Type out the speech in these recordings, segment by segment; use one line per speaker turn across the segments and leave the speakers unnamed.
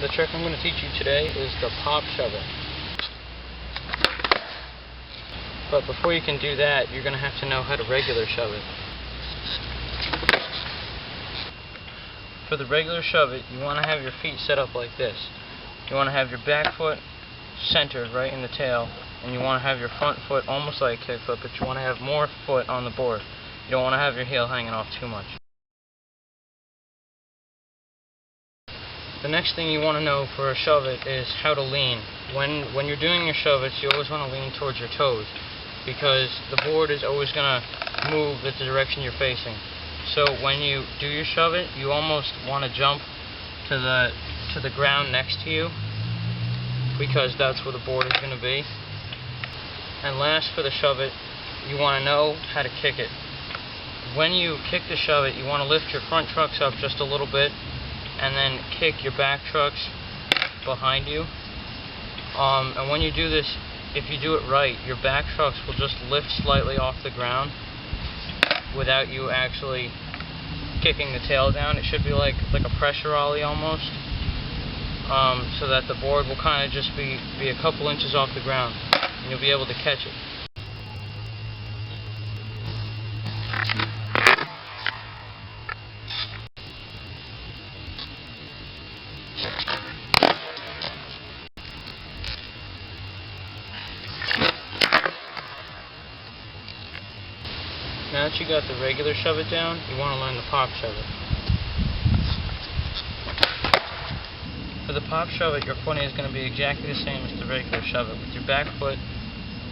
The trick I'm going to teach you today is the Pop Shuvit. But before you can do that, you're going to have to know how to regular shove it. For the regular shove it, you want to have your feet set up like this. You want to have your back foot centered right in the tail, and you want to have your front foot almost like a kick foot, but you want to have more foot on the board. You don't want to have your heel hanging off too much. The next thing you want to know for a shove it is how to lean. When you're doing your shove its, you always want to lean towards your toes, because the board is always going to move the direction you're facing. So when you do your shove it, you almost want to jump to the ground next to you, because that's where the board is going to be. And last, for the shove it, you want to know how to kick it. When you kick the shove it, you want to lift your front trucks up just a little bit, and then kick your back trucks behind you. And when you do this, if you do it right, your back trucks will just lift slightly off the ground without you actually kicking the tail down. It should be like a pressure ollie almost, so that the board will kind of just be a couple inches off the ground, and you'll be able to catch it. Now that you got the regular shove it down, you want to learn the Pop Shuvit. For the Pop Shuvit, your footing is going to be exactly the same as the regular shove it, with your back foot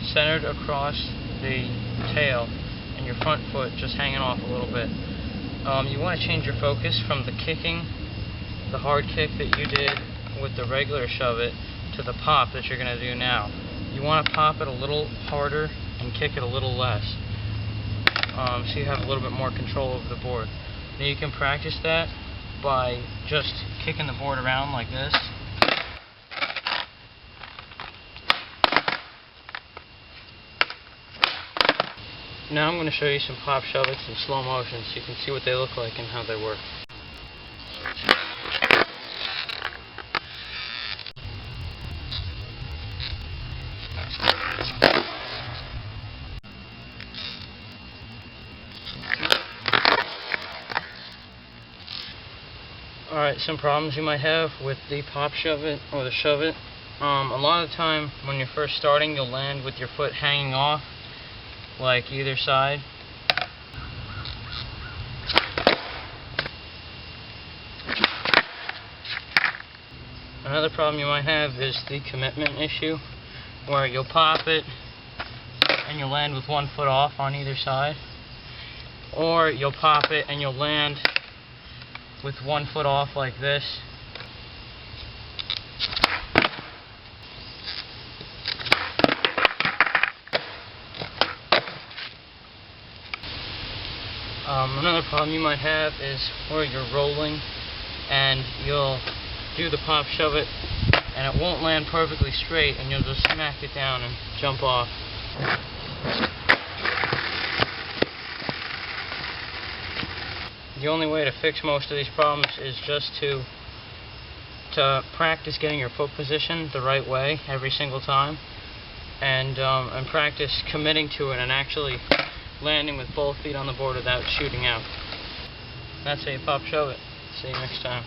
centered across the tail and your front foot just hanging off a little bit. You want to change your focus from the kicking, the hard kick that you did with the regular shove it, to the pop that you're going to do now. You want to pop it a little harder and kick it a little less, so you have a little bit more control over the board. Now you can practice that by just kicking the board around like this. Now I'm going to show you some Pop Shuvits in slow motion so you can see what they look like and how they work. Alright, some problems you might have with the Pop Shuvit or the shove it. A lot of the time when you're first starting, you'll land with your foot hanging off, like either side. Another problem you might have is the commitment issue, where you'll pop it and you'll land with one foot off on either side, or you'll pop it and you'll land with one foot off like this. Another problem you might have is where you're rolling and you'll do the Pop Shuvit and it won't land perfectly straight, and you'll just smack it down and jump off. The only way to fix most of these problems is just to practice getting your foot positioned the right way every single time, and practice committing to it and actually landing with both feet on the board without shooting out. That's how you Pop Shuvit. See you next time.